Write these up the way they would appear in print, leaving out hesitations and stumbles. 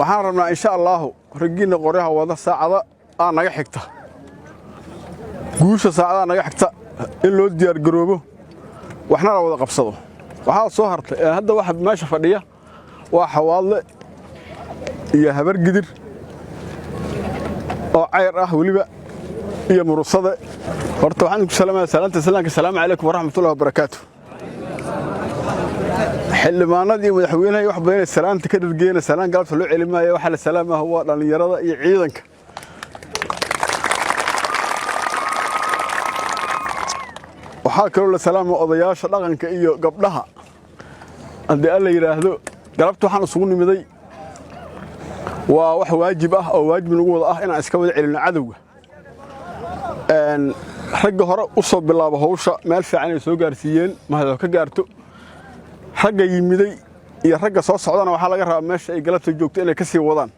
waxaan rabnaa insha Allah ragina qoryaha wada saacada aan naga xigta guusha saacada naga xigta in loo diyaar garoobo waxna la wada qabsado waxa soo hartay hadda waxa meesha fadhiya waa xawaadle iyo habar gidir oo cayr ah waliba iyo murusada horta waxaan ku salaamayaa salaam alaykum wa rahmatullahi wa barakaatuh xildhibaanadii madaxweynaha wax badan salaanta ka dhigayna salaan galabta loo celimaayo waxa la salaamaha waa dhalinyarada iyo ciidanka waxa kale la salaamo odayaasha dhaqanka iyo gabdhaha hadii alla yiraahdo galabta waxaan isugu nimiday waa wax waajib ah oo waajib nagu wada ah inaan iska wada celino cadawga ragga hore u soo bilaabo hawsha meel fiican ay soo gaarsiiyeen mahad ka gaarto ragga yimiday iyo ragga soo socdana waxa laga rabaa meesha ay galabta joogto inay ka sii wadaan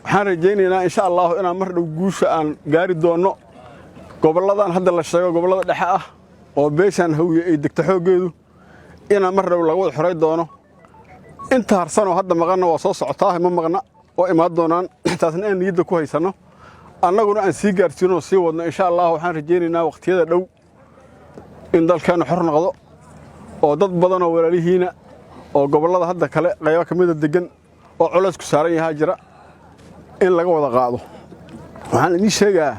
waxaan rajaynaynaa insha Allah inaan mar dhow guusha aan gaari doono goboladan hadda la sheego gobolada dhexe ah oo beeshan hawiye ay degto xoogeedu inaan mar dhow laga wada xoray doono inta harsan oo hadda maqana waa soo socotaa ma maqna oo imaad doonaan taasna aan niyada ku haysano annaguna aan sii gaarsiino sii wadno insha Allah waxaan rajaynaynaa waqtiyada dhow in dalkeena xor noqdo oo dad badan oo walaalihiina oo gobolada hadda kale qayb ka mid ah degan oo culays ku saaran yahay jira in laga wada qaado waxaan idin sheegaa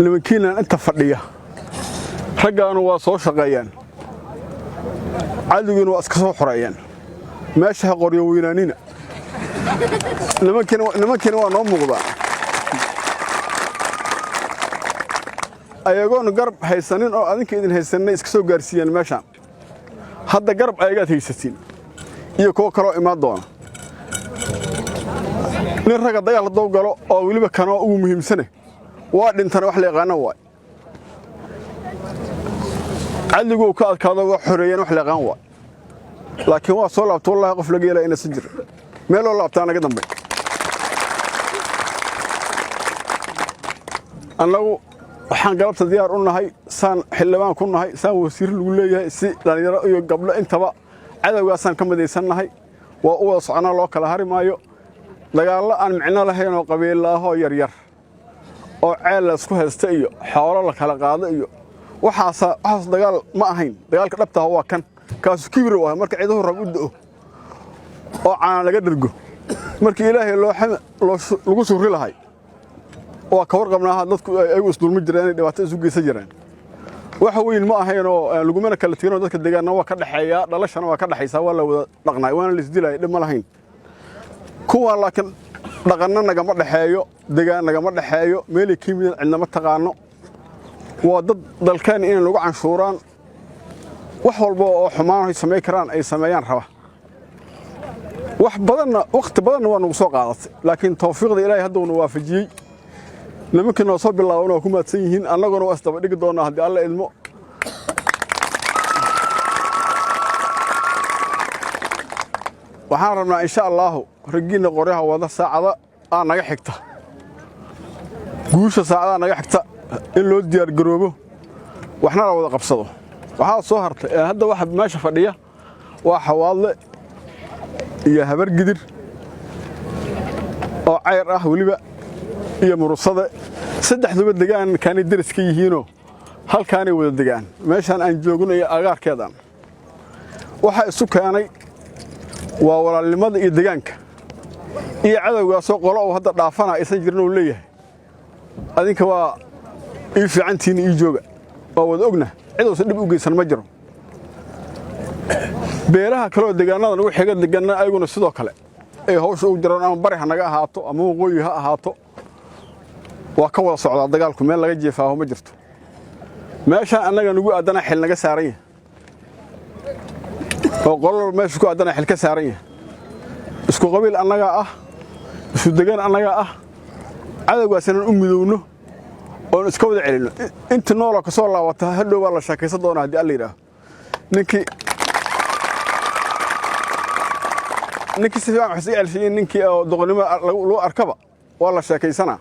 nimankiina inta fadhiya raggaanu waa soo shaqeeyaan caduguna waa iska soo xoreeyaan meesha qoryo weynaanina nimankiina waa noo muuqdaa ayagoon garab haysanin oo adinka idin haysanay iska soo gaarsiiyeen meeshan hadda garab ayaga haysatiin iyo koo kale oo imaad doona nin raga dagaal doob galo oo waliba kanoo ugu muhiimsan waa dhintana wax la yaqaan waa cadigu ka adkaado wax xoreeyeen wax la yaqaan waa laakiin waa soo laabto wallahi qof laga yeelay inay sijir meel oo laabtaan naga dambe annagu waxaan galabta diyaar u nahay saan xildhibaan ku nahay saan wasiir lagu leeyahay si dhalinyaro iyo gabdho intaba cadawgaasaan ka midaysanahay waa u wada soconaa loo kala hari maayo dagaalo aan micno lahayn oo qabiilaaho yar oo ceel la isku haysta iyo xoolo la kala qaado iyo waxaas dagaal ma ahayn dagaalka dhabta ah waa kan kaas kibir waa marka ciidahu rag u doo oo aan laga dhargo markii ilaahay lagu suuri lahay waa ka warqabnaa dadku ay isdulmi jireen inay dhibaato isu geysan jireen waxa weyn ma ahayn oo lagu mana kala tigano dadka deegaanna waa ka dhaxeeya dhalashana waa ka dhaxaysa waa la wada dhaqnay waana la isdilay dhib ma lahayn kuwa laakiin dhaqanna nagama dhaxeeyo deegaan nagama dhaxeeyo meel ay kiimiyeen cidnama taqaano waa dad dalkeen in lagu canshuuraan wax walba oo xumaan ay sameey karaan ay sameeyaan raba wax badanna waqti badanna waa nagu soo qaadatay laakiin tawfiiqda ilaahay hadda uu waafajiyay nimankii soo bilaawna ku maadsan yihiin annaguna waa isdaba dhigi doonaa haddii alla idmo waxaan rabnaa insha Allah ragina qoryaha wada saacada aan naga xigta guusha saacada naga xigta in loo diyaar garoobo waxna la wada qabsado waxa soo hartay hadda waxa meesha fadhiya waa xawaadle iyo habar gidir oo cayr ah waliba iyo murusada saddexduba degaan kaani dariska yihiino halkaanay wada degaan meeshan aan joogno iyo agaarkeedan waxa isu keenay waa walaalnimada iyo deegaanka iyo cadawga soo qolo oo hadda dhaafana aysan jirin oo leeyahay adinka waa ii fiicantiin ii jooga oo wada ogna cid oo dib u geysan ma jiro beeraha kale oo deegaanada lagu xiga deegaanna ayaguna sidoo kale ay hawsha u jiraan ama bari naga ahaato ama waqooyi ha ahaato waa ka wada socdaa dagaalku meel laga jeefaaho ma jirto meesha annaga nagu aadana xil naga saaran yahay oo qolol meesha ku aadana xil ka saaran yahay isku qabiil annaga ah isku deegaan annaga ah cadawgaasna u midowno oo iska wada celino inta nool ka soo laabata hadhow waa la shaqaysan doonaa hadii alla yiraahdo ninkii si fiican wax isii ninkii oo doqonimo lagu arkaba waa la shaqaysanaa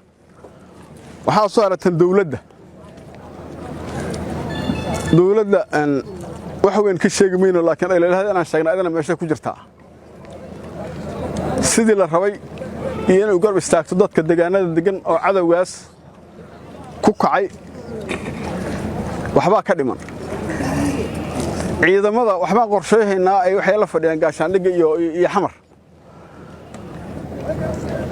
waxa soo aragtan dawladda wax weyn ka sheegi mayno laakiin ay leedahay inaan sheegno adana meesha ku jirtaa sidii la rabay iyo inuu garab istaagto dadka deegaanada degan oo cadawgaas ku kacay waxba ka dhiman ciidamada waxba qorsheeynaa ay waxay la fadhiyaan gaashaandhiga iyo xamar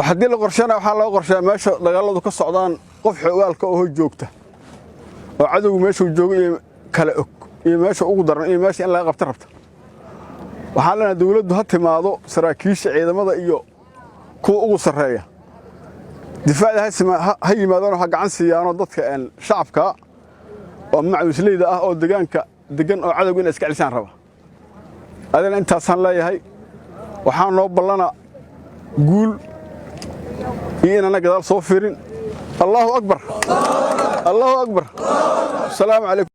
hadii la qorsheena waxa loo qorsheeyaa meesha dagaaladu ka socdaan qof xogaalka oo joogta oo cadawgu meesha uu joogo iyo kala og iyo meesha ugu daran iyo meesha in laga qabto rabta waxa la dawladdu ha timaado saraakiisha ciidamada iyo kuwa ugu sareeya difaaca ha yimaadaan waxa gacan siiyaan dadka shacabka oo macwisleyda ah oo deegaanka degan oo cadawga in iska celisan raba adana intaasan leeyahay waxaan noo ballana guul إننا قدر صوفيرين الله أكبر الله أكبر السلام عليكم